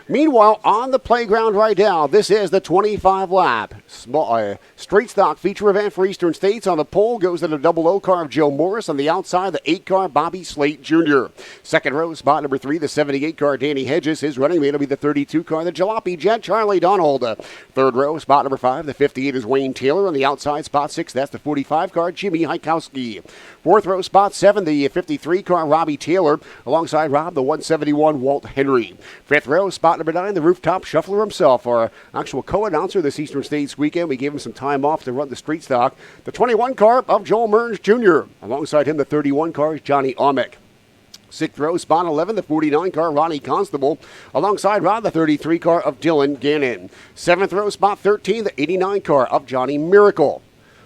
Meanwhile, on the playground right now, this is the 25-lap straight stock feature event for Eastern States. On the pole goes to the 00 car of Joe Morris. On the outside, the 8 car Bobby Slate Jr. Second row, spot number 3, the 78 car Danny Hedges. His running mate will be the 32 car, the Jalopy Jet Charlie Donald. Third row, spot number 5, the 58 is Wayne Taylor. On the outside, spot 6, that's the 45 car Jimmy Hajkowski. Fourth row, spot 7, the 53 car Robbie Taylor. Alongside Rob, the 171 Walt Henry. Fifth row, spot number 9, the rooftop shuffler himself, our actual co-announcer this Eastern States weekend. We gave him some time off to run the street stock. The 21 car of Joel Mearns Jr. Alongside him, the 31 car is Johnny Amick. Sixth row, spot 11, the 49 car Ronnie Constable. Alongside Rod, the 33 car of Dylan Gannon. Seventh row, spot 13, the 89 car of Johnny Miracle.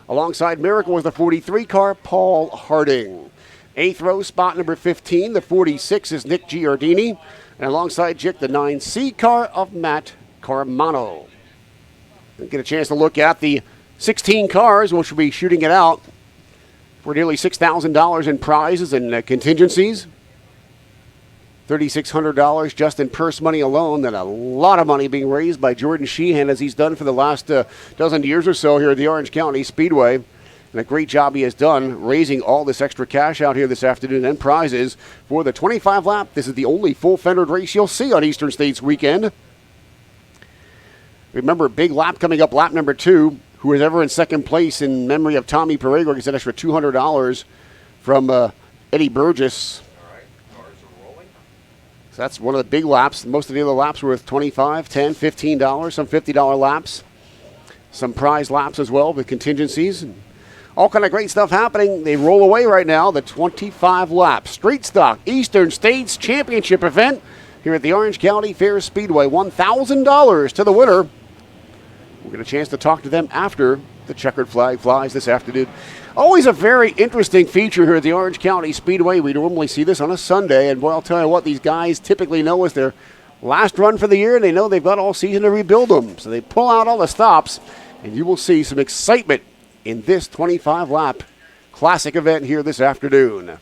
Alongside Miracle was the 43 car Paul Harding. Eighth row, spot number 15, the 46 is Nick Giardini. And alongside Jick, the 9C car of Matt Carmano. We'll get a chance to look at the 16 cars, which will be shooting it out for nearly $6,000 in prizes and contingencies. $3,600 just in purse money alone, and a lot of money being raised by Jordan Sheehan, as he's done for the last dozen years or so here at the Orange County Speedway. And a great job he has done raising all this extra cash out here this afternoon and prizes for the 25-lap. This is the only full-fendered race you'll see on Eastern States weekend. Remember, big lap coming up, lap number 2. Who is ever in second place in memory of Tommy Perego gets an extra $200 from Eddie Burgess. All right, cars are rolling. So that's one of the big laps. Most of the other laps were worth $25, $10, $15, some $50 laps. Some prize laps as well with contingencies. All kind of great stuff happening. They roll away right now. The 25-lap Street Stock Eastern States Championship event here at the Orange County Fair Speedway. $1,000 to the winner. We'll get a chance to talk to them after the checkered flag flies this afternoon. Always a very interesting feature here at the Orange County Speedway. We normally see this on a Sunday, and boy, I'll tell you what, these guys typically know it's their last run for the year, and they know they've got all season to rebuild them. So they pull out all the stops, and you will see some excitement in this 25-lap classic event here this afternoon.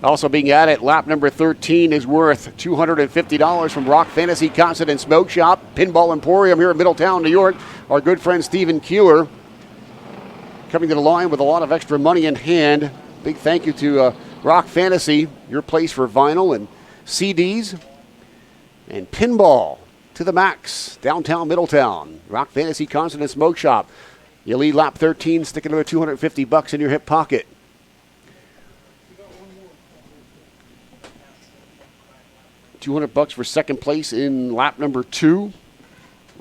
Also being added, lap number 13 is worth $250 from Rock Fantasy Concert and Smoke Shop, Pinball Emporium here in Middletown, New York. Our good friend Stephen Keeler coming to the line with a lot of extra money in hand. Big thank you to Rock Fantasy, your place for vinyl and CDs and pinball to the max, downtown Middletown. Rock Fantasy Concert and Smoke Shop. You lead lap 13, stick another $250 in your hip pocket. $200 for second place in lap number 2.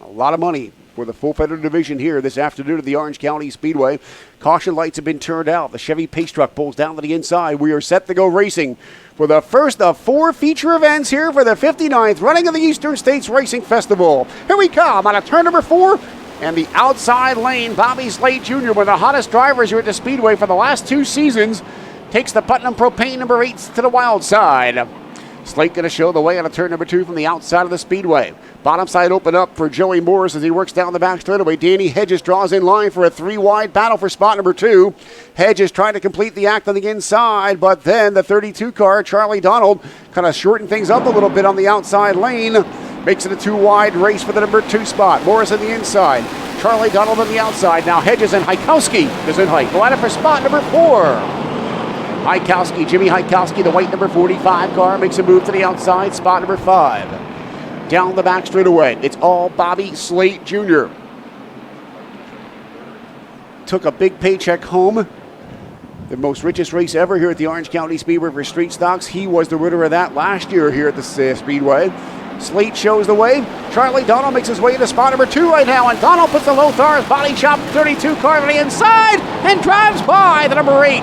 A lot of money for the full fender division here this afternoon at the Orange County Speedway. Caution lights have been turned out. The Chevy Pace Truck pulls down to the inside. We are set to go racing for the first of 4 feature events here for the 59th running of the Eastern States Racing Festival. Here we come on a turn number 4. And the outside lane, Bobby Slate Jr., one of the hottest drivers here at the Speedway for the last 2 seasons, takes the Putnam Propane number 8 to the wild side. Slate going to show the way on a turn number 2 from the outside of the Speedway. Bottom side open up for Joey Morris as he works down the back straightaway. Danny Hedges draws in line for a 3-wide battle for spot number 2. Hedges trying to complete the act on the inside, but then the 32 car, Charlie Donald, kind of shortened things up a little bit on the outside lane. Makes it a 2-wide race for the number 2 spot. Morris on the inside. Charlie Donald on the outside. Now Hedges and Hajkowski is in height. Go at it for spot number 4. Hajkowski, Jimmy Hajkowski, the white number 45 car, makes a move to the outside, spot number 5. Down the back straightaway, it's all Bobby Slate Jr. Took a big paycheck home. The most richest race ever here at the Orange County Speedway for street stocks. He was the winner of that last year here at the Speedway. Slate shows the way. Charlie Donald makes his way to spot number 2 right now, and Donald puts the Lothar's body chop 32 car to the inside and drives by the number 8,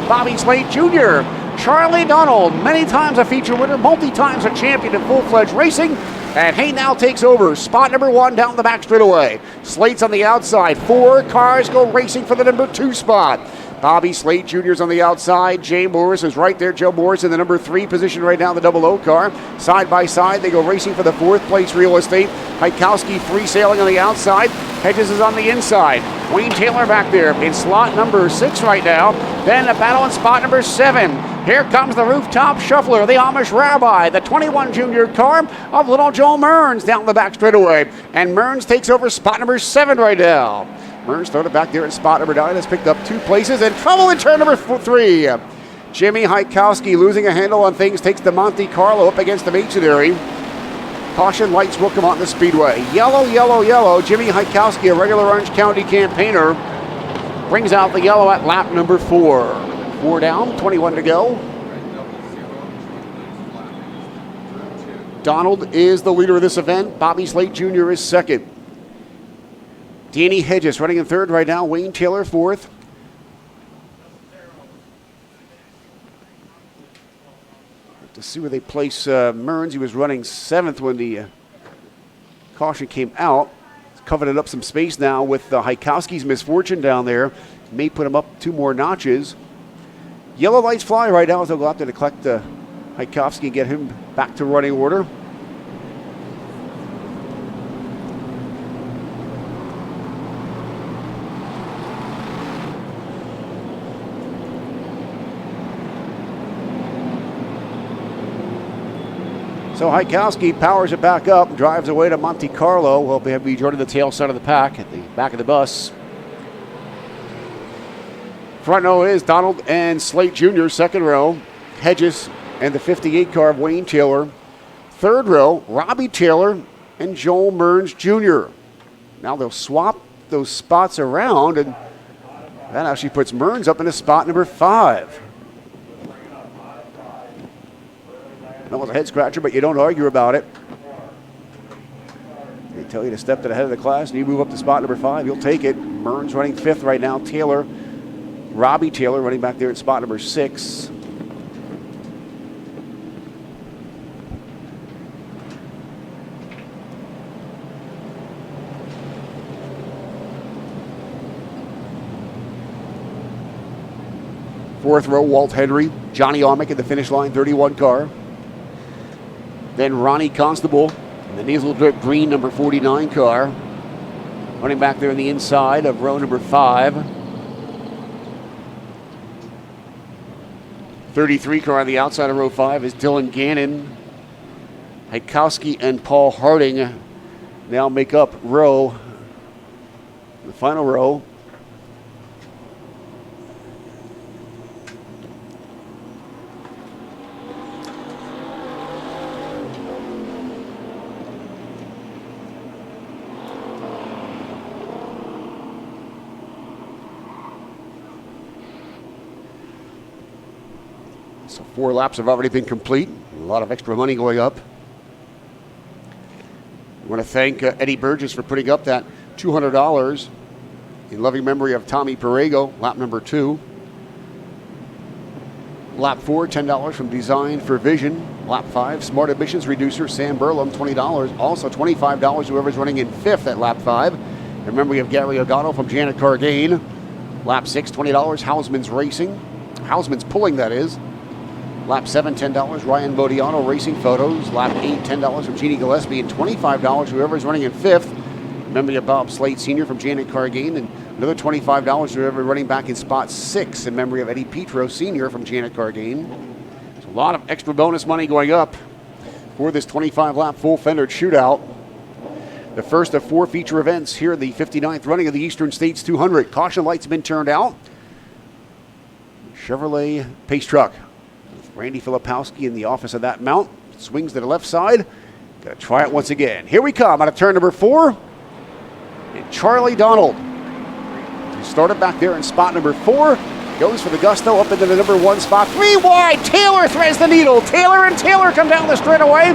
Bobby Slate Jr. Charlie Donald, many times a feature winner, multi-times a champion in full-fledged racing, and he now takes over spot number 1 down the back straightaway. Slate's on the outside. 4 cars go racing for the number 2 spot. Bobby Slate Jr. is on the outside. Jay Morris is right there. Joe Morris in the number 3 position right now in the double O car. Side by side, they go racing for the 4th place real estate. Heikowski free sailing on the outside. Hedges is on the inside. Wayne Taylor back there in slot number 6 right now. Then a battle in spot number 7. Here comes the rooftop shuffler, the Amish Rabbi, the 21 junior car of little Joe Mearns down the back straightaway. And Mearns takes over spot number 7 right now. Mearns started back there in spot number 9, has picked up 2 places, and trouble in turn number 3. Jimmy Heikowski losing a handle on things, takes the Monte Carlo up against the Machinery. Caution lights will come on the speedway. Yellow, yellow, yellow. Jimmy Heikowski, a regular Orange County campaigner, brings out the yellow at lap number 4. 4 down, 21 to go. Donald is the leader of this event. Bobby Slate Jr. is second. Danny Hedges running in third right now. Wayne Taylor fourth. To see where they place Mearns. He was running 7th when the caution came out. He's covered up some space now with Heikowski's misfortune down there. May put him up 2 more notches. Yellow lights fly right now as they'll go out there to collect Heikowski and get him back to running order. So Heikowski powers it back up, drives away to Monte Carlo. Will be joining the tail side of the pack at the back of the bus. Front row is Donald and Slate Jr., second row. Hedges and the 58 car of Wayne Taylor. Third row, Robbie Taylor and Joel Mearns Jr. Now they'll swap those spots around, and that actually puts Mearns up into spot number 5. That was a head scratcher, but you don't argue about it. They tell you to step to the head of the class, and you move up to spot number 5. You'll take it. Mearns running 5th right now. Taylor, Robbie Taylor running back there at spot number 6. Fourth row, Walt Henry, Johnny Amick at the finish line, 31 car. Then Ronnie Constable in the Nasal Drip Green number 49 car. Running back there in the inside of row number 5. 33 car on the outside of row 5 is Dylan Gannon. Heikowski and Paul Harding now make up the final row. So 4 laps have already been complete. A lot of extra money going up. I want to thank Eddie Burgess for putting up that $200 in loving memory of Tommy Perego, lap number 2. Lap 4, $10 from Design for Vision. Lap 5, Smart Emissions Reducer, Sam Burlum, $20. Also $25, whoever's running in 5th at lap 5. And remember, we have Gary O'Donnell from Janet Cargain. Lap 6, $20, Hausman's Racing. Hausman's Pulling, that is. Lap 7, $10, Ryan Modiano Racing Photos. Lap 8, $10 from Jeannie Gillespie, and $25, whoever's running in 5th. Memory of Bob Slate Sr. from Janet Cargain, and another $25, whoever running back in spot 6 in memory of Eddie Petro Sr. from Janet Cargain. There's a lot of extra bonus money going up for this 25-lap full fender shootout. The first of 4 feature events here in the 59th running of the Eastern States 200. Caution lights have been turned out. Chevrolet Pace Truck. Randy Filipowski in the office of that mount. Swings to the left side. Gonna try it once again. Here we come out of turn number 4. And Charlie Donald, who started back there in spot number 4, goes for the gusto up into the number 1 spot. 3 wide. Taylor threads the needle. Taylor and Taylor come down the straightaway.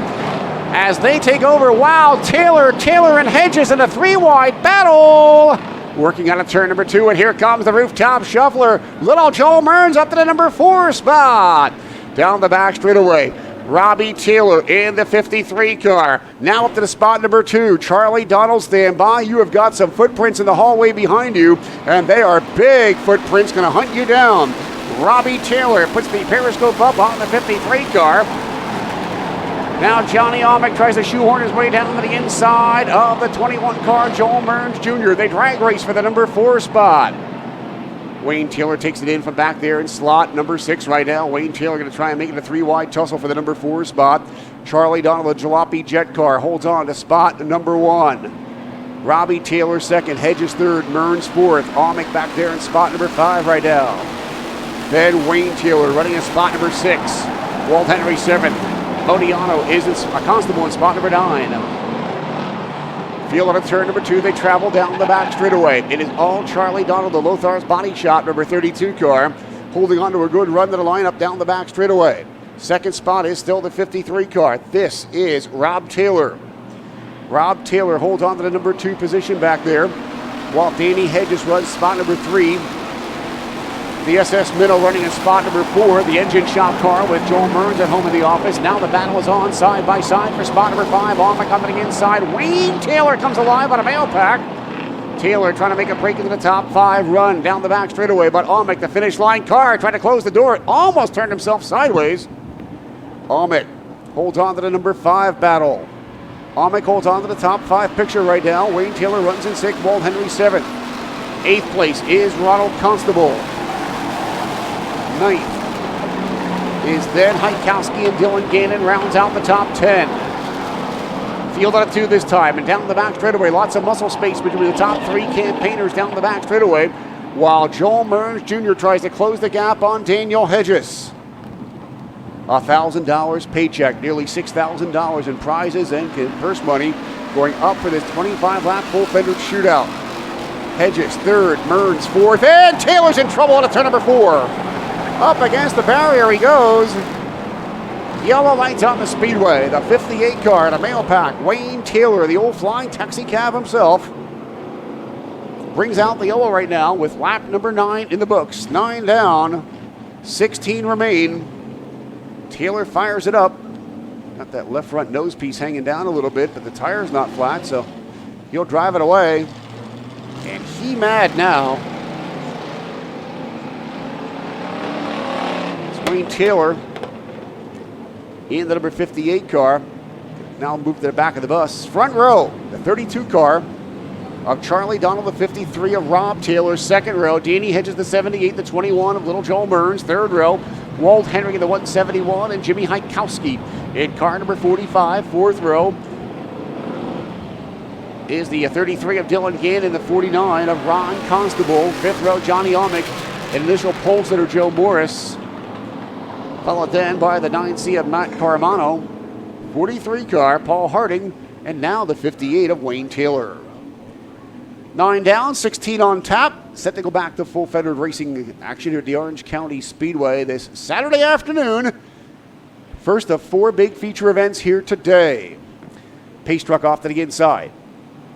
as they take over. Wow, Taylor and Hedges in a 3-wide battle. Working on a turn number 2, and here comes the rooftop shuffler. Little Joel Mearns up to the number 4 spot. Down the back straightaway, Robbie Taylor in the 53 car. Now up to the spot number 2. Charlie Donald, stand by. You have got some footprints in the hallway behind you, and they are big footprints, going to hunt you down. Robbie Taylor puts the periscope up on the 53 car. Now Johnny Amick tries to shoehorn his way down to the inside of the 21 car, Joel Mearns Jr. They drag race for the number 4 spot. Wayne Taylor takes it in from back there in slot number 6 right now. Wayne Taylor going to try and make it a 3-wide tussle for the number 4 spot. Charlie Donald, the Jalopy Jet car, holds on to spot number 1. Robbie Taylor second, Hedges third, Mearns fourth. Amick back there in spot number 5 right now. Then Wayne Taylor running in spot number 6. Walt Henry 7th. Modiano is a Constable in spot number 9. Field on a turn number 2, they travel down the back straightaway. It is all Charlie Donald, the Lothar's Body Shop, number 32 car, holding on to a good run to the lineup down the back straightaway. Second spot is still the 53 car. This is Rob Taylor. Rob Taylor holds on to the number 2 position back there, while Danny Hedges runs spot number 3. The SS Minnow running in spot number 4, the engine shop car with Joel Mearns at home in the office. Now the battle is on side by side for spot number 5. Amick on the inside. Wayne Taylor comes alive on a mail pack. Taylor trying to make a break into the top 5 run down the back straightaway, but Amick, the finish line car, trying to close the door. Almost turned himself sideways. Amick holds on to the number 5 battle. Amick holds on to the top 5 picture right now. Wayne Taylor runs in 6th, Walt Henry 7th. 8th place is Ronald Constable. 9th is then Hajkowski and Dylan Gannon rounds out the top 10. Field on a 2 this time, and down the back straightaway, lots of muscle space between the top 3 campaigners down the back straightaway, while Joel Mearns Jr. tries to close the gap on Daniel Hedges. $1,000 paycheck, nearly $6,000 in prizes and purse money going up for this 25-lap full-fendered shootout. Hedges third, Mearns fourth, and Taylor's in trouble on a turn number 4. Up against the barrier he goes. Yellow lights on the speedway. The 58 car in a mail pack. Wayne Taylor, the old flying taxi cab himself, brings out the yellow right now with lap number 9 in the books. 9 down, 16 remain. Taylor fires it up. Got that left front nose piece hanging down a little bit, but the tire's not flat, so he'll drive it away. And he mad now. Wayne Taylor in the number 58 car. Now moved to the back of the bus. Front row, the 32 car of Charlie Donald, the 53 of Rob Taylor. Second row, Danny Hedges, the 78, the 21 of Little Joel Mearns. Third row, Walt Henry in the 171 and Jimmy Hajkowski in car number 45. Fourth row is the 33 of Dylan Gannon and the 49 of Ron Constable. Fifth row, Johnny Amick, and initial pole sitter Joe Morris. Followed then by the 9C of Matt Caramano, 43 car, Paul Harding, and now the 58 of Wayne Taylor. 9 down, 16 on tap. Set to go back to full fendered racing action here at the Orange County Speedway this Saturday afternoon. First of 4 big feature events here today. Pace truck off to the inside.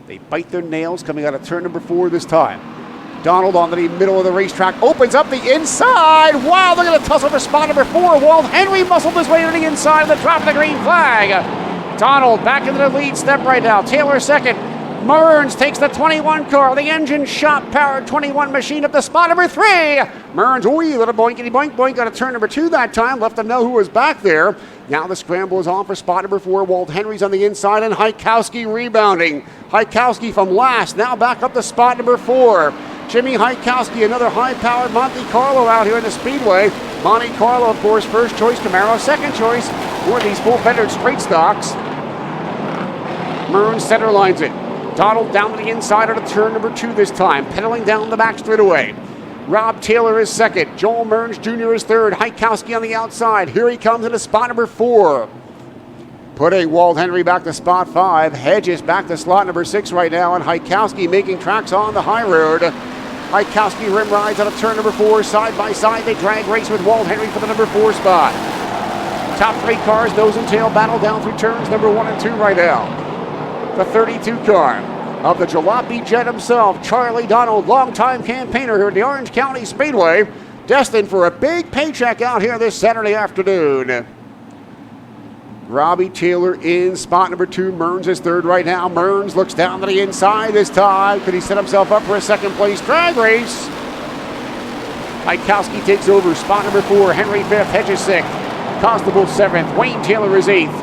They bite their nails coming out of turn number 4 this time. Donald on the middle of the racetrack opens up the inside. Wow, they're going to tussle for spot number 4. Walt Henry muscled his way to the inside of the drop of the green flag. Donald back into the lead step right now. Taylor second. Mearns takes the 21 car, the engine shop powered 21 machine up to spot number 3. Mearns, little boinkity boink boink, got a turn number 2 that time, left them know who was back there. Now the scramble is on for spot number 4. Walt Henry's on the inside and Hajkowski rebounding. Hajkowski from last, now back up to spot number 4. Jimmy Hajkowski, another high-powered Monte Carlo out here in the Speedway. Monte Carlo, of course, first choice Camaro, second choice for these full-fendered straight stocks. Mearns center lines it. Donald down to the inside of turn number 2 this time, pedaling down the back straightaway. Rob Taylor is second. Joel Mearns Jr. is third. Hajkowski on the outside. Here he comes into spot number 4. Putting Walt Henry back to spot 5. Hedges back to slot number 6 right now, and Hajkowski making tracks on the high road. Hajkowski rim rides out of turn number 4. Side by side, they drag race with Walt Henry for the number 4 spot. Top three cars, nose and tail battle down through turns number 1 and 2 right now. The 32 car of the Jalopy Jet himself, Charlie Donald, longtime campaigner here at the Orange County Speedway, destined for a big paycheck out here this Saturday afternoon. Robbie Taylor in spot number 2. Mearns is third right now. Mearns looks down to the inside this time. Could he set himself up for a second place drag race? Hajkowski takes over spot number 4. Henry 5th, Hedges 6th. Constable 7th. Wayne Taylor is 8th.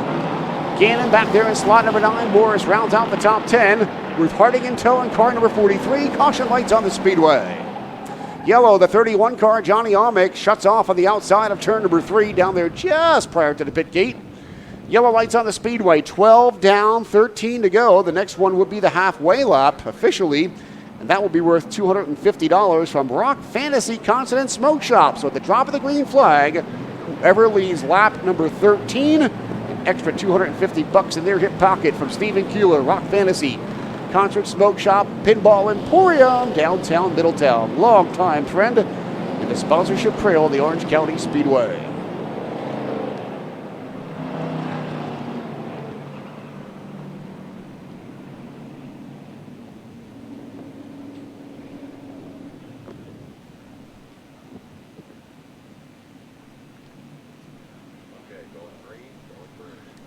Gannon back there in slot number 9. Morris rounds out the top 10 with Harding in tow in car number 43. Caution lights on the speedway. Yellow, the 31 car, Johnny Amick, shuts off on the outside of turn number 3 down there just prior to the pit gate. Yellow lights on the speedway, 12 down, 13 to go. The next one would be the halfway lap officially, and that will be worth $250 from Rock Fantasy Consonant Smoke Shop. So at the drop of the green flag, whoever leads lap number 13, an extra $250 in their hip pocket from Stephen Keeler, Rock Fantasy Concert Smoke Shop, Pinball Emporium, downtown Middletown. Long-time friend in the sponsorship trail of the Orange County Speedway.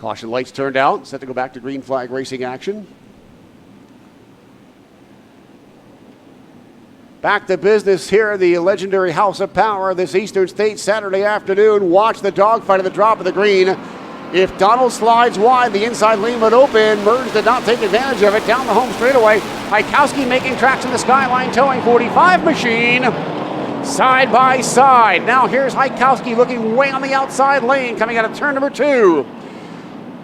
Caution lights turned out, set to go back to green flag racing action. Back to business here in the legendary House of Power this Eastern State Saturday afternoon. Watch the dogfight at the drop of the green. If Donald slides wide, the inside lane would open. Mearns did not take advantage of it down the home straightaway. Hajkowski making tracks in the Skyline Towing 45 machine. Side by side. Now here's Hajkowski looking way on the outside lane coming out of turn number 2.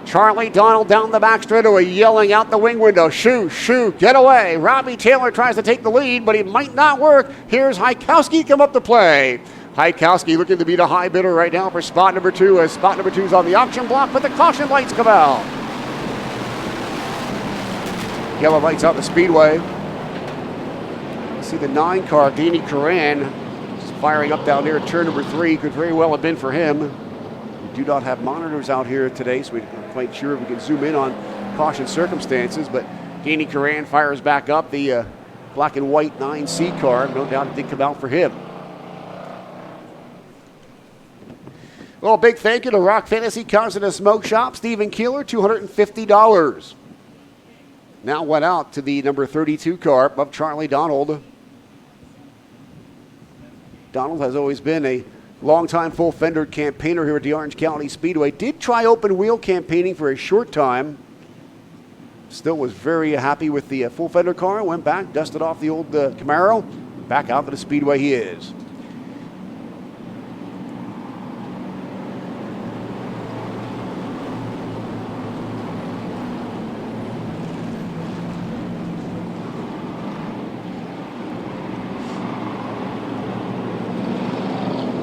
Charlie Donald down the back straightaway yelling out the wing window, shoo, shoo, get away. Robbie Taylor tries to take the lead, but he might not work. Here's Hajkowski come up to play. Hajkowski looking to beat a high bidder right now for spot number 2 as spot number 2's on the auction block, but the caution lights come out. Yellow lights out the speedway. See the 9 car, Danny Curran, just firing up down there at turn number 3. Could very well have been for him. We do not have monitors out here today, so we're not quite sure if we can zoom in on caution circumstances, but Danny Curran fires back up the black and white 9C car. No doubt it did come out for him. Well, big thank you to Rock Fantasy Consonant Smoke Shop, Stephen Keeler, $250. Now went out to the number 32 car of Charlie Donald. Donald has always been a longtime full fender campaigner here at the Orange County Speedway. Did try open wheel campaigning for a short time. Still was very happy with the full fender car. Went back, dusted off the old Camaro. Back out to the Speedway he is.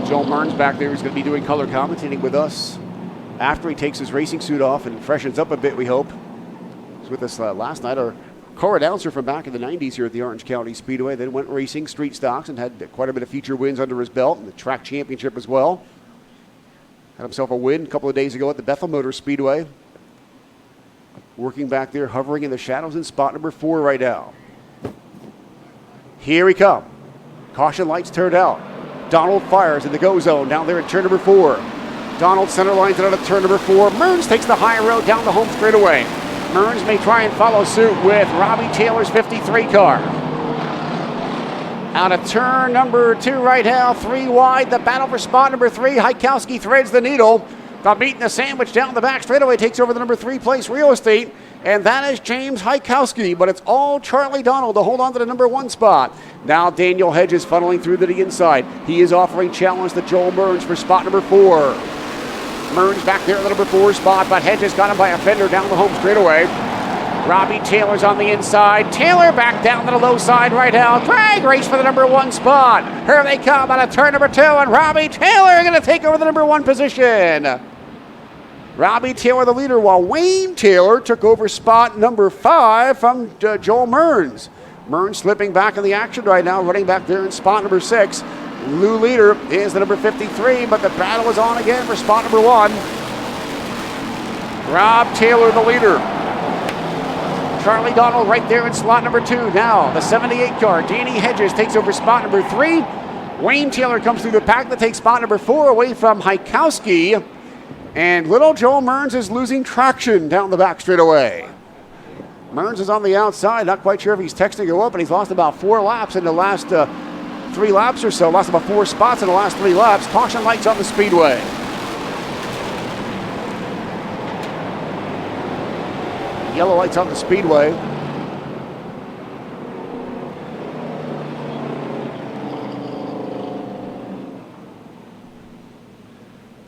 Joe Mearns back there is going to be doing color commentating with us after he takes his racing suit off and freshens up a bit, we hope. He was with us last night. Our car announcer from back in the 90s here at the Orange County Speedway. Then went racing street stocks and had quite a bit of feature wins under his belt and the track championship as well. Had himself a win a couple of days ago at the Bethel Motor Speedway. Working back there, hovering in the shadows in spot number 4 right now. Here we come. Caution lights turned out. Donald fires in the go zone down there at turn number 4. Donald center lines it out of turn number 4. Mearns takes the high road down the home straightaway. Mearns may try and follow suit with Robbie Taylor's 53 car. Out of turn number 2 right now, 3 wide. The battle for spot number 3. Hajkowski threads the needle. The beating the sandwich down the back straightaway takes over the number 3 place real estate. And that is James Hajkowski, but it's all Charlie Donald to hold on to the number 1 spot. Now Daniel Hedges funneling through to the inside. He is offering challenge to Joel Mearns for spot number 4. Mearns back there at the number 4 spot, but Hedges got him by a fender down the home straightaway. Robbie Taylor's on the inside. Taylor back down to the low side right now. Drag race for the number 1 spot. Here they come out of turn number 2, and Robbie Taylor going to take over the number 1 position. Robbie Taylor the leader, while Wayne Taylor took over spot number 5 from Joel Mearns. Mearns slipping back in the action right now, running back there in spot number 6. Lou leader is the number 53, but the battle is on again for spot number 1. Rob Taylor, the leader. Charlie Donald right there in slot number 2. Now, the 78 car, Danny Hedges, takes over spot number 3. Wayne Taylor comes through the pack to take spot number 4 away from Hajkowski. And little Joel Mearns is losing traction down the back straightaway. Mearns is on the outside, not quite sure if he's texting to go up, and he's lost about 4 laps in the last 3 laps or so. Lost about 4 spots in the last 3 laps. Caution lights on the speedway. Yellow lights on the speedway.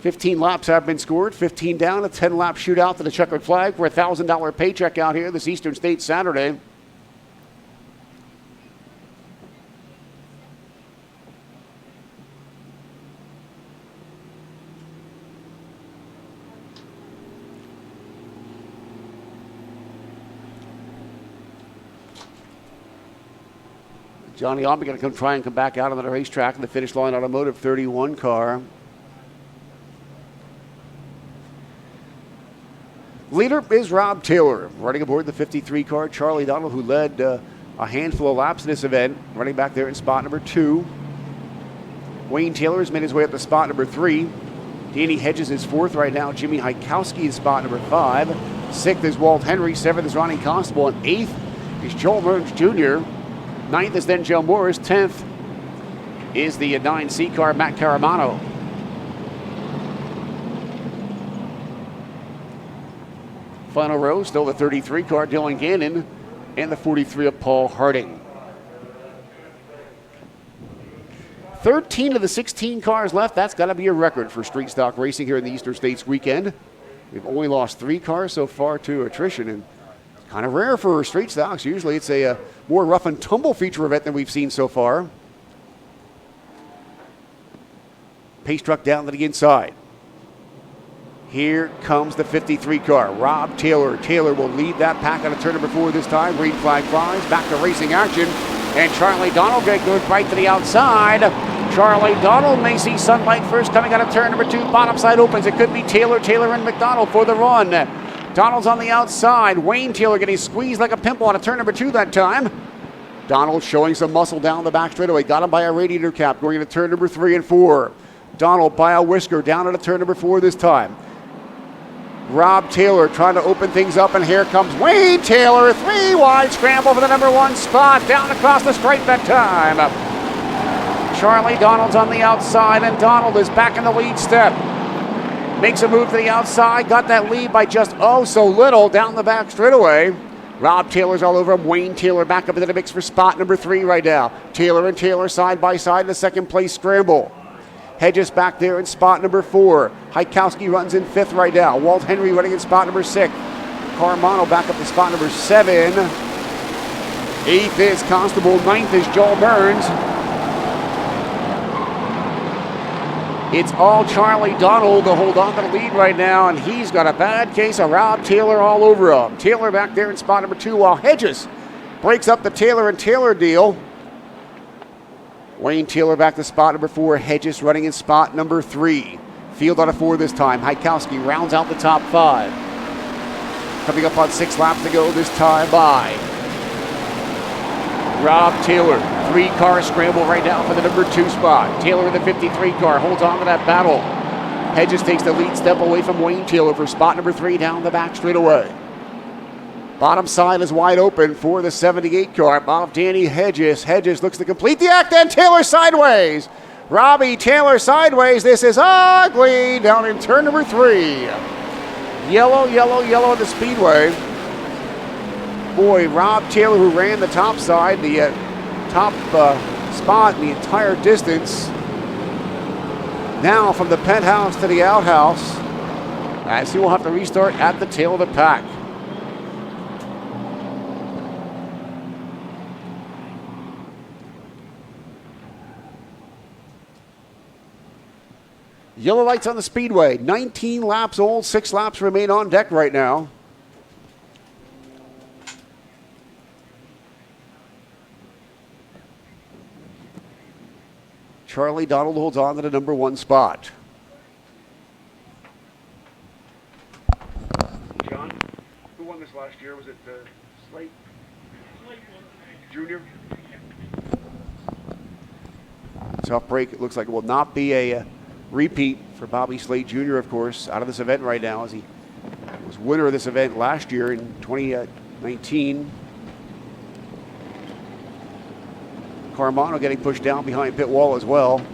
$15 laps have been scored, 15 down, a 10-lap shootout to the checkered flag for a $1,000 paycheck out here this Eastern State Saturday. Johnny Aubie going to try and come back out on the racetrack in the Finish Line Automotive 31 car. Leader is Rob Taylor, running aboard the 53 car. Charlie Donald, who led a handful of laps in this event, running back there in spot number 2. Wayne Taylor has made his way up to spot number 3. Danny Hedges is 4th right now. Jimmy Hajkowski is spot number 5. 6th is Walt Henry. 7th is Ronnie Constable. And 8th is Joel Mearns Jr. 9th is then Joe Morris. 10th is the 9C car, Matt Caramano. Final row, still the 33 car, Dylan Gannon, and the 43 of Paul Harding. 13 of the 16 cars left. That's got to be a record for street stock racing here in the Eastern States weekend. We've only lost 3 cars so far to attrition, and it's kind of rare for street stocks. Usually it's a more rough and tumble feature event than we've seen so far. Pace truck down to the inside. Here comes the 53 car, Rob Taylor. Taylor will lead that pack on a turn number 4 this time. Green flag flies, back to racing action. And Charlie Donald goes right to the outside. Charlie Donald may see sunlight first coming out of turn number 2. Bottom side opens. It could be Taylor, and McDonald for the run. Donald's on the outside. Wayne Taylor getting squeezed like a pimple on a turn number 2 that time. Donald showing some muscle down the back straightaway. Got him by a radiator cap going into turn number 3 and 4. Donald by a whisker down at a turn number 4 this time. Rob Taylor trying to open things up, and here comes Wayne Taylor. 3 wide scramble for the number 1 spot. Down across the straight that time. Charlie Donald's on the outside, and Donald is back in the lead step. Makes a move to the outside. Got that lead by just so little down the back straightaway. Rob Taylor's all over him. Wayne Taylor back up into the mix for spot number 3 right now. Taylor and Taylor side by side in the second place scramble. Hedges back there in spot number 4. Hajkowski runs in 5th right now. Walt Henry running in spot number 6. Carmano back up to spot number 7. 8th is Constable. 9th is Joel Mearns. It's all Charlie Donald to hold on to the lead right now, and he's got a bad case of Rob Taylor all over him. Taylor back there in spot number 2 while Hedges breaks up the Taylor and Taylor deal. Wayne Taylor back to spot number 4. Hedges running in spot number 3. Field on a 4 this time. Hajkowski rounds out the top 5. Coming up on 6 laps to go this time by Rob Taylor. 3-car scramble right now for the number 2 spot. Taylor in the 53 car holds on to that battle. Hedges takes the lead step away from Wayne Taylor for spot number 3 down the back straightaway. Bottom side is wide open for the 78 car of Danny Hedges. Hedges looks to complete the act, and Taylor sideways. Robbie Taylor sideways. This is ugly down in turn number 3. Yellow, yellow, yellow at the speedway. Boy, Rob Taylor, who ran the top side, the top spot the entire distance. Now from the penthouse to the outhouse, as he will have to restart at the tail of the pack. Yellow lights on the speedway. 19 laps old. 6 laps remain on deck right now. Charlie Donald holds on to the number 1 spot. was it Slate Junior? Tough break. It looks like it will not be a repeat for Bobby Slate Jr., of course, out of this event right now, as he was winner of this event last year in 2019. Carmano getting pushed down behind pit wall as well.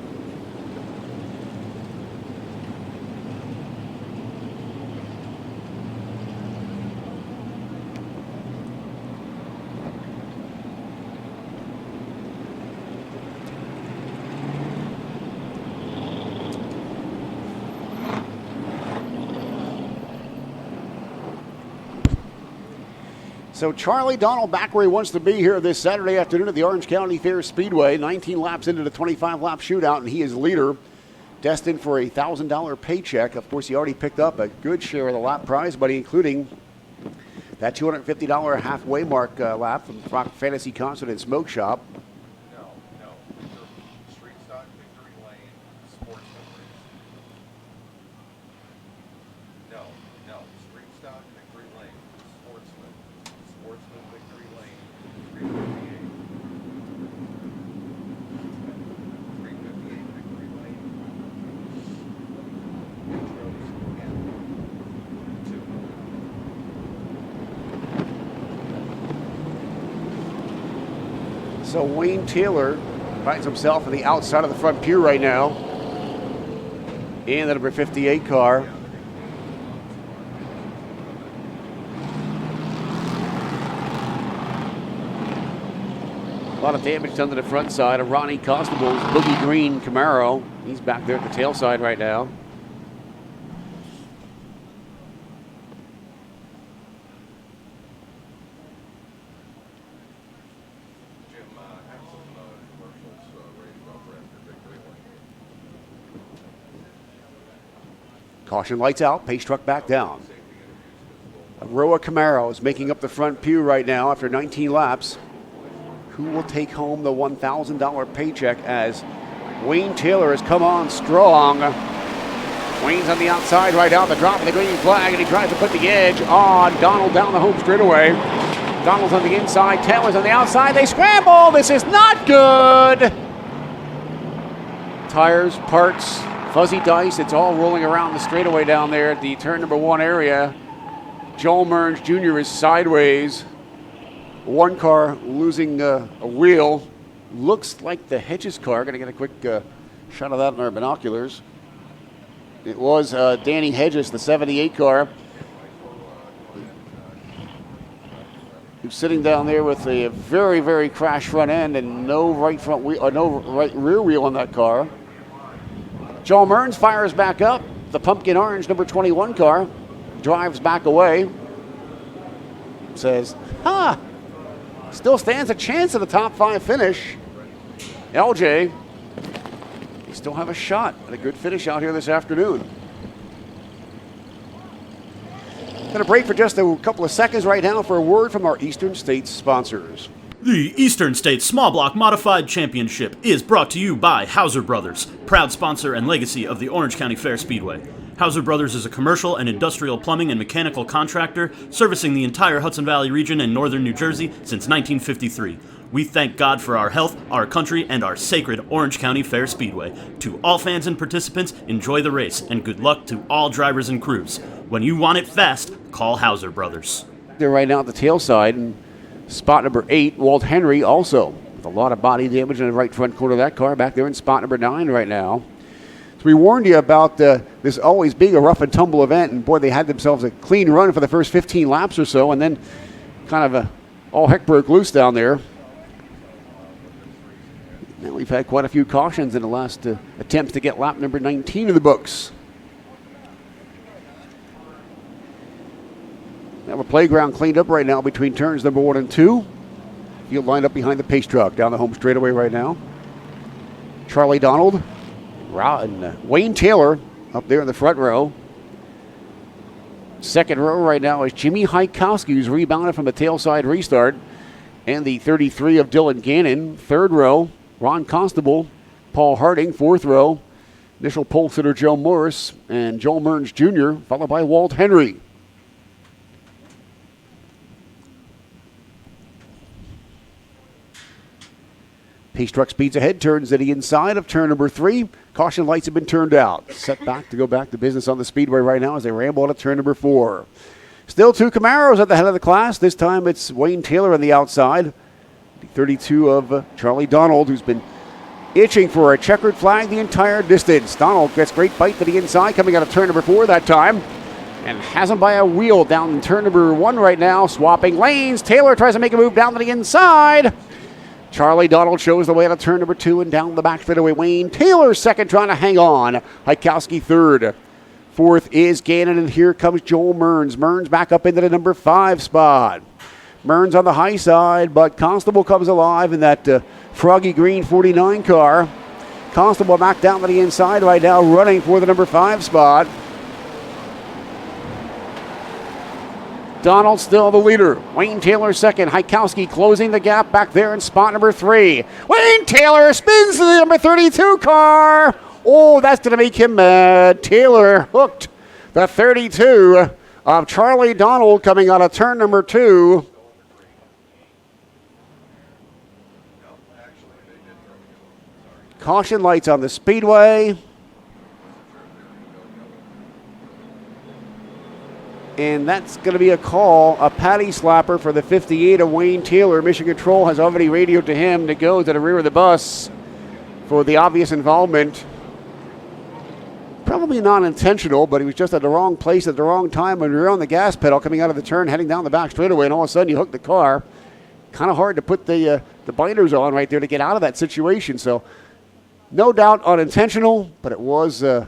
So Charlie Donald back where he wants to be here this Saturday afternoon at the Orange County Fair Speedway. 19 laps into the 25-lap shootout, and he is leader, destined for a $1,000 paycheck. Of course, he already picked up a good share of the lap prize, buddy, including that $250 halfway mark lap from Rock Fantasy Concert and Smoke Shop. No. Street stock, victory lane, sportsman race. No. Street stock, victory lane, sportsman. Sportsman, victory lane, 358. 358, victory lane. Intros and 2. So Wayne Taylor finds himself on the outside of the front pew right now in the number 58 car. A lot of damage done to the front side of Ronnie Constable's boogie green Camaro. He's back there at the tail side right now. Jim, have some commercials ready to go for after victory lane. Caution lights out, pace truck back down. Aroa Camaro is making up the front pew right now after 19 laps. Who will take home the $1,000 paycheck as Wayne Taylor has come on strong. Wayne's on the outside right out, the drop of the green flag, and he tries to put the edge on Donald down the home straightaway. Donald's on the inside, Taylor's on the outside, they scramble, this is not good! Tires, parts, fuzzy dice, it's all rolling around the straightaway down there at the turn number 1 area. Joel Mearns Jr. is sideways. One car losing a wheel. Looks like the Hedges car. Going to get a quick shot of that in our binoculars. It was Danny Hedges, the 78 car, who's sitting down there with a very, very crash front end and no right front wheel, no right rear wheel on that car. Joel Mearns fires back up. The pumpkin orange number 21 car drives back away. Says, still stands a chance at the top 5 finish. LJ, they still have a shot at a good finish out here this afternoon. Going to break for just a couple of seconds right now for a word from our Eastern States sponsors. The Eastern States Small Block Modified Championship is brought to you by Hauser Brothers, proud sponsor and legacy of the Orange County Fair Speedway. Hauser Brothers is a commercial and industrial plumbing and mechanical contractor servicing the entire Hudson Valley region and northern New Jersey since 1953. We thank God for our health, our country, and our sacred Orange County Fair Speedway. To all fans and participants, enjoy the race, and good luck to all drivers and crews. When you want it fast, call Hauser Brothers. They're right now at the tail side, and spot number 8, Walt Henry, also with a lot of body damage in the right front corner of that car, back there in spot number 9 right now. So we warned you about this always being a rough and tumble event, and boy, they had themselves a clean run for the first 15 laps or so, and then kind of all heck broke loose down there. Now we've had quite a few cautions in the last attempts to get lap number 19 in the books. Now a playground cleaned up right now between turns number 1 and 2. Field lined up behind the pace truck down the home straightaway right now. Charlie Donald and Wayne Taylor up there in the front row. Second row right now is Jimmy Hykowski, who's rebounded from the tail side restart, and the 33 of Dylan Gannon. Third row, Ron Constable, Paul Harding. Fourth row, initial pole sitter Joe Morris and Joel Mearns Jr., followed by Walt Henry. Pace truck speeds ahead, turns to the inside of turn number 3. Caution lights have been turned out. Set back to go back to business on the speedway right now as they ramble out of turn number 4. Still 2 Camaros at the head of the class. This time it's Wayne Taylor on the outside. The 32 of Charlie Donald, who's been itching for a checkered flag the entire distance. Donald gets great bite to the inside coming out of turn number 4 that time. And has him by a wheel down in turn number 1 right now. Swapping lanes. Taylor tries to make a move down to the inside. Charlie Donald shows the way out of turn number 2 and down the back straightaway. Wayne Taylor second, trying to hang on. Hajkowski third. Fourth is Gannon, and here comes Joel Mearns. Mearns back up into the number 5 spot. Mearns on the high side, but Constable comes alive in that froggy green 49 car. Constable back down to the inside right now, running for the number 5 spot. Donald still the leader. Wayne Taylor second. Hajkowski closing the gap back there in spot number 3. Wayne Taylor spins to the number 32 car. Oh, that's going to make him mad. Taylor hooked the 32 of Charlie Donald coming out of turn number 2. Caution lights on the speedway. And that's going to be a call, a patty slapper for the 58 of Wayne Taylor. Mission Control has already radioed to him to go to the rear of the bus for the obvious involvement. Probably not intentional, but he was just at the wrong place at the wrong time when we were on the gas pedal coming out of the turn, heading down the back straightaway, and all of a sudden you hooked the car. Kind of hard to put the binders on right there to get out of that situation. So no doubt unintentional, but it was a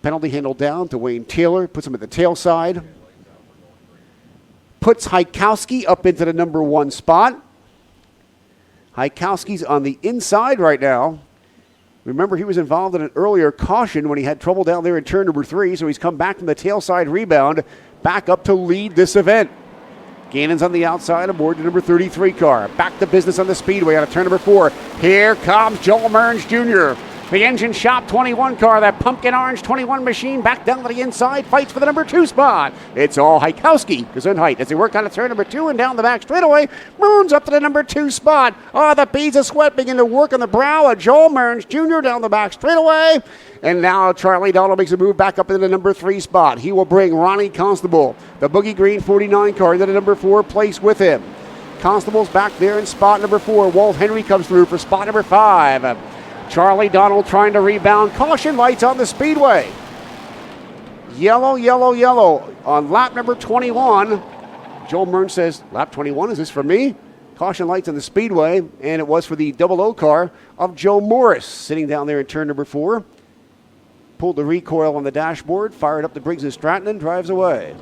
penalty handle down to Wayne Taylor. Puts him at the tail side. Puts Hajkowski up into the number 1 spot. Hajkowski's on the inside right now. Remember, he was involved in an earlier caution when he had trouble down there in turn number 3, so he's come back from the tail side rebound back up to lead this event. Gannon's on the outside aboard the number 33 car. Back to business on the speedway out of turn number 4. Here comes Joel Mearns Jr., the Engine Shop 21 car, that pumpkin orange 21 machine, back down to the inside, fights for the number 2 spot. It's all Hajkowski is in height as they work out of turn number 2 and down the back straightaway. Mearns up to the number 2 spot. Oh, the beads of sweat begin to work on the brow of Joel Mearns Jr. down the back straightaway. And now Charlie Donald makes a move back up into the number 3 spot. He will bring Ronnie Constable, the Boogie Green 49 car, into the number 4 place with him. Constable's back there in spot number 4. Walt Henry comes through for spot number 5. Charlie Donald trying to rebound. Caution lights on the speedway. Yellow, yellow, yellow on lap number 21. Joel Mearns says, lap 21, is this for me? Caution lights on the speedway, and it was for the 00 car of Joe Morris, sitting down there in turn number 4. Pulled the recoil on the dashboard, fired up the Briggs & Stratton, and drives away.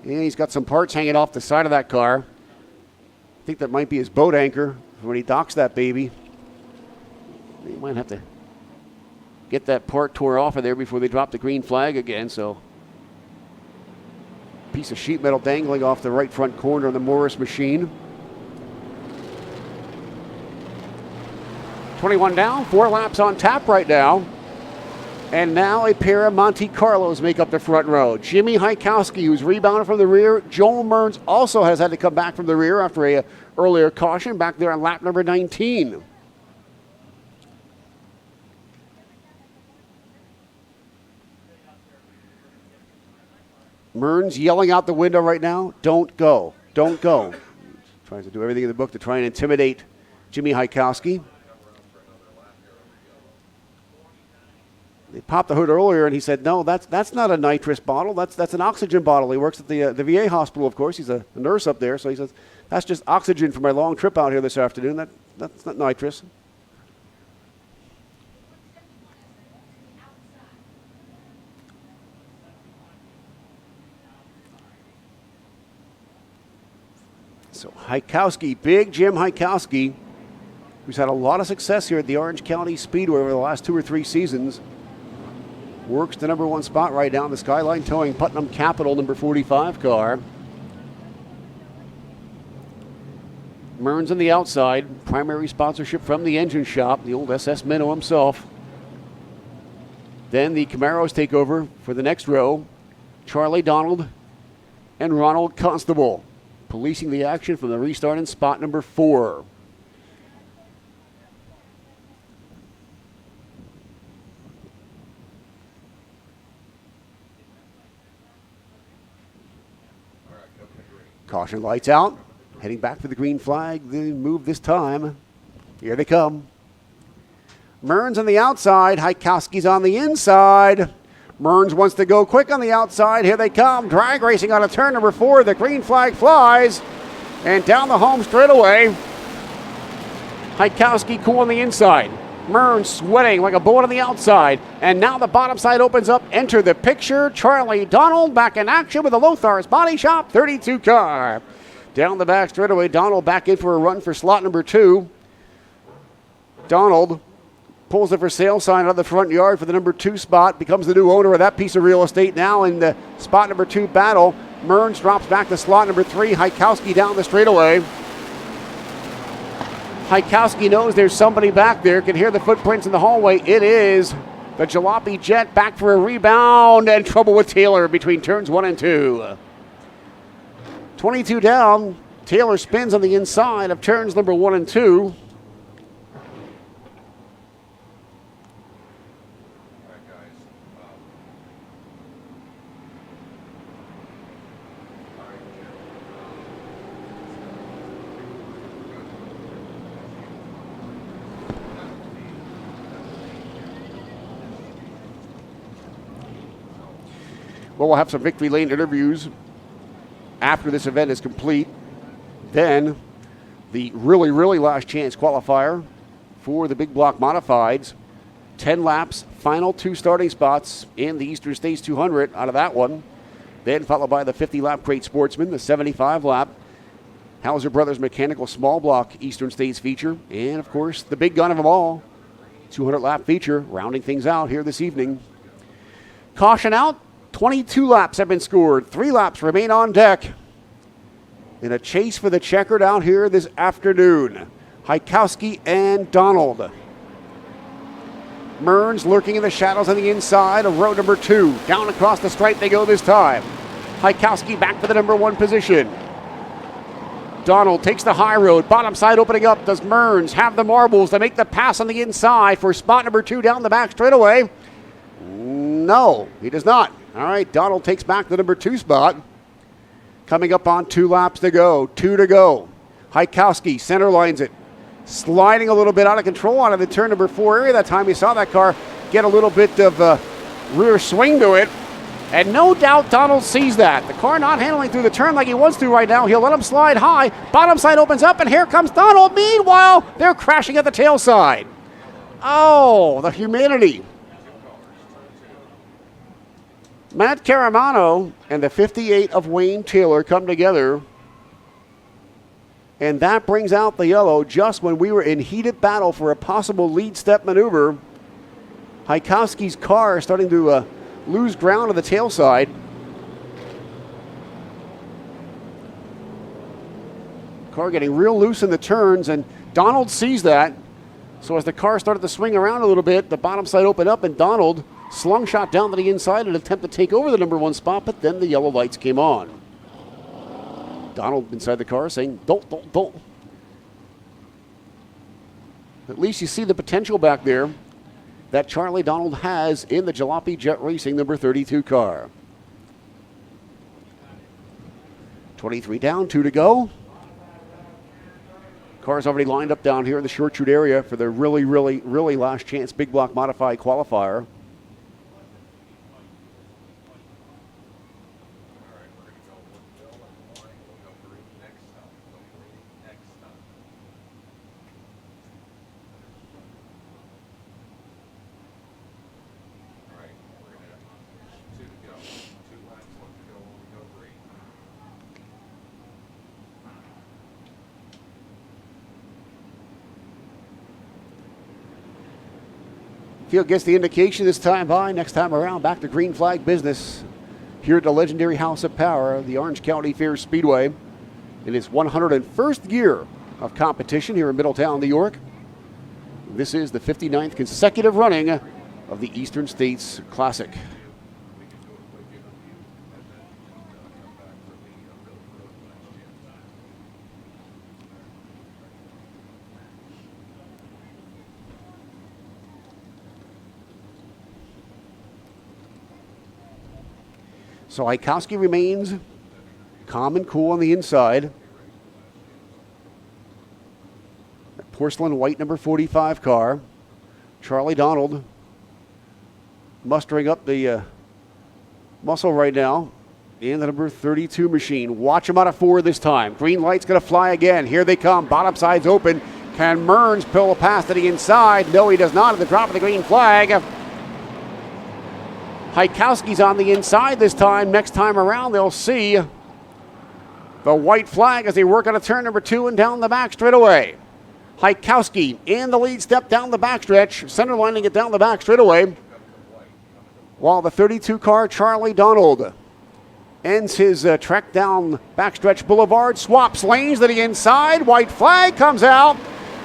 And he's got some parts hanging off the side of that car. I think that might be his boat anchor when he docks that baby. He might have to get that part tore off of there before they drop the green flag again. So, piece of sheet metal dangling off the right front corner of the Morris machine. 21 down, 4 laps on tap right now. And now a pair of Monte Carlos make up the front row. Jimmy Hajkowski, who's rebounded from the rear. Joel Mearns also has had to come back from the rear after a earlier caution back there on lap number 19. Mearns yelling out the window right now, don't go, don't go. Tries to do everything in the book to try and intimidate Jimmy Hajkowski. They popped the hood earlier, and he said, no, that's not a nitrous bottle. That's an oxygen bottle. He works at the VA hospital, of course. He's a nurse up there, so he says, that's just oxygen for my long trip out here this afternoon. That's not nitrous. So Hajkowski, big Jim Hajkowski, who's had a lot of success here at the Orange County Speedway over the last 2 or 3 seasons, works the number 1 spot right now in the Skyline Towing Putnam Capital number 45 car. Mearns on the outside, primary sponsorship from the Engine Shop, the old SS Minnow himself. Then the Camaros take over for the next row. Charlie Donald and Ronald Constable policing the action from the restart in spot number 4. Caution lights out. Heading back for the green flag. The move this time. Here they come. Mearns on the outside. Hajkowski's on the inside. Mearns wants to go quick on the outside. Here they come. Drag racing on a turn number 4. The green flag flies. And down the home straightaway. Hajkowski cool on the inside. Mearns sweating like a bullet on the outside. And now the bottom side opens up. Enter the picture. Charlie Donald back in action with the Lothar's Body Shop 32 car. Down the back straightaway. Donald back in for a run for slot number 2. Donald pulls the for sale sign out of the front yard for the number 2 spot. Becomes the new owner of that piece of real estate now in the spot number 2 battle. Mearns drops back to slot number 3. Hajkowski down the straightaway. Hajkowski knows there's somebody back there. Can hear the footprints in the hallway. It is the Jalopy Jet back for a rebound and trouble with Taylor between turns 1 and 2. 22 down. Taylor spins on the inside of turns number 1 and 2. Well, we'll have some Victory Lane interviews after this event is complete. Then the really last chance qualifier for the big block modifieds. 10 laps, final 2 starting spots in the Eastern States 200 out of that one. Then followed by the 50-lap Great Sportsman, the 75-lap Hauser Brothers Mechanical Small Block Eastern States feature. And, of course, the big gun of them all, 200-lap feature, rounding things out here this evening. Caution out. 22 laps have been scored. 3 laps remain on deck in a chase for the checkered out here this afternoon. Hajkowski and Donald. Mearns lurking in the shadows on the inside of row number 2. Down across the stripe they go this time. Hajkowski back for the number 1 position. Donald takes the high road. Bottom side opening up. Does Mearns have the marbles to make the pass on the inside for spot number 2 down the back straightaway? No, he does not. All right, Donald takes back the number 2 spot. Coming up on 2 laps to go. 2 to go. Hajkowski center lines it. Sliding a little bit out of control out of the turn number 4 area. That time you saw that car get a little bit of a rear swing to it. And no doubt Donald sees that. The car not handling through the turn like he wants to right now. He'll let him slide high. Bottom side opens up, and here comes Donald. Meanwhile, they're crashing at the tail side. Oh, the humanity. Matt Caramano and the 58 of Wayne Taylor come together. And that brings out the yellow just when we were in heated battle for a possible lead step maneuver. Hajkowski's car starting to lose ground on the tail side. Car getting real loose in the turns, and Donald sees that. So as the car started to swing around a little bit, the bottom side opened up, and Donald slung shot down to the inside in an attempt to take over the number 1 spot, but then the yellow lights came on. Donald inside the car saying, don't. At least you see the potential back there that Charlie Donald has in the Jalopy Jet Racing number 32 car. 23 down, 2 to go. Cars already lined up down here in the short shoot area for the really last chance big block modified qualifier. Field gets the indication this time by. Next time around, back to green flag business here at the legendary House of Power, the Orange County Fair Speedway. In its 101st year of competition here in Middletown, New York. This is the 59th consecutive running of the Eastern States Classic. So Hajkowski remains calm and cool on the inside. That porcelain white number 45 car. Charlie Donald mustering up the muscle right now. And the number 32 machine. Watch him out of 4 this time. Green light's going to fly again. Here they come. Bottom side's open. Can Mearns pull a pass to the inside? No, he does not at the drop of the green flag. Hajkowski's on the inside this time. Next time around, they'll see the white flag as they work on a turn number 2 and down the back straightaway. Hajkowski in the lead step down the backstretch, center lining it down the back straightaway. While the 32 car Charlie Donald ends his trek down backstretch boulevard, swaps lanes to the inside. White flag comes out.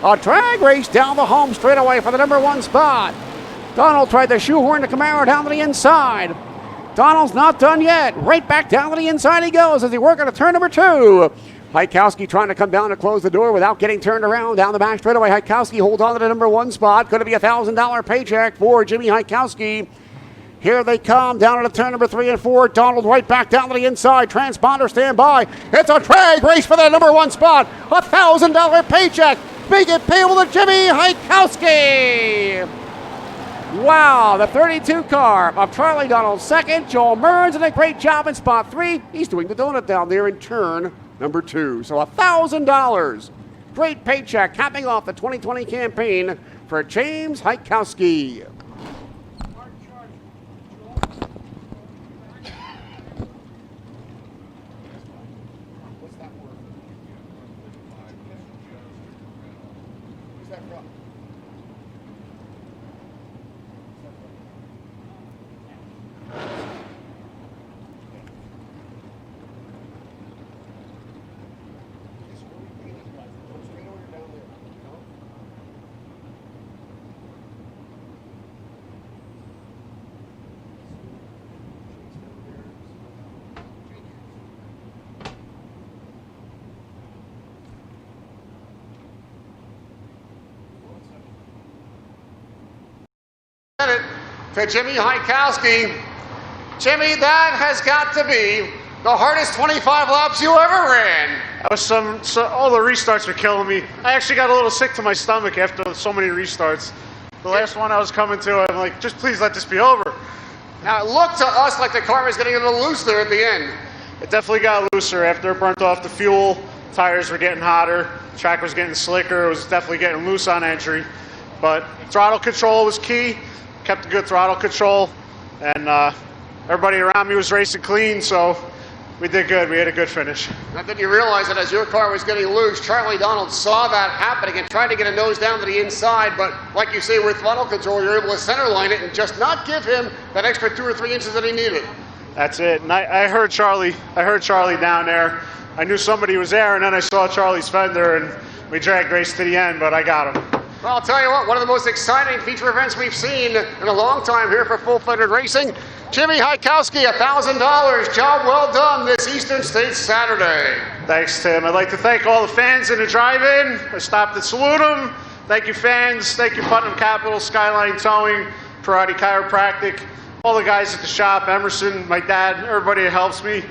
A drag race down the home straightaway for the number 1 spot. Donald tried to shoehorn the Camaro down to the inside. Donald's not done yet. Right back down to the inside he goes as he works on a turn number 2. Hajkowski trying to come down to close the door without getting turned around down the back straightaway. Hajkowski holds on to the number 1 spot. Could it be a $1,000 paycheck for Jimmy Hajkowski? Here they come down to turn number 3 and 4. Donald right back down to the inside. Transponder stand by. It's a drag race for the number 1 spot. A $1,000 paycheck. Make it payable to Jimmy Hajkowski. Wow, the 32 car of Charlie Donald second. Joel Mearns did a great job in spot 3. He's doing the donut down there in turn number 2. So $1,000. Great paycheck capping off the 2020 campaign for James Hajkowski. To Jimmy Hajkowski. Jimmy, that has got to be the hardest 25 laps you ever ran. That was all the restarts were killing me. I actually got a little sick to my stomach after so many restarts. The last one I was coming to, I'm like, just please let this be over. Now it looked to us like the car was getting a little loose there at the end. It definitely got looser after it burnt off the fuel. Tires were getting hotter. The track was getting slicker. It was definitely getting loose on entry. But throttle control was key. Kept a good throttle control, and everybody around me was racing clean, so we did good. We had a good finish. Now, did you realize that as your car was getting loose, Charlie Donald saw that happening and tried to get a nose down to the inside, but like you say, with throttle control, you're able to center line it and just not give him that extra 2 or 3 inches that he needed. That's it. And I heard Charlie down there. I knew somebody was there, and then I saw Charlie's fender, and we dragged race to the end, but I got him. Well, I'll tell you what, one of the most exciting feature events we've seen in a long time here for full-fledged racing. Jimmy Hajkowski, $1,000. Job well done this Eastern States Saturday. Thanks, Tim. I'd like to thank all the fans in the drive-in. I stopped to salute them. Thank you, fans. Thank you, Putnam Capital, Skyline Towing, Karate Chiropractic, all the guys at the shop, Emerson, my dad, everybody that helps me.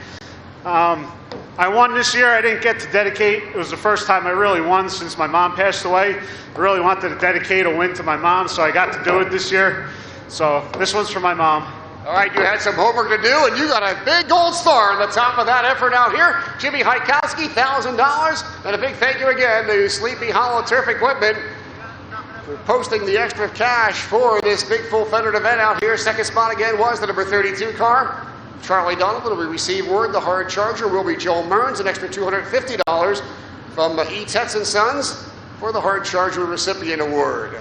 I won this year. I didn't get to dedicate. It was the first time I really won since my mom passed away. I really wanted to dedicate a win to my mom, so I got to do it this year. So this one's for my mom. All right, you had some homework to do, and you got a big gold star on the top of that effort out here. Jimmy Hajkowski, $1,000. And a big thank you again to Sleepy Hollow Turf Equipment for posting the extra cash for this big full-fendered event out here. Second spot again was the number 32 car. Charlie Donald. We receive word the hard charger will be Joel Mearns, an extra $250 from E. Tetz & Sons for the hard charger recipient award.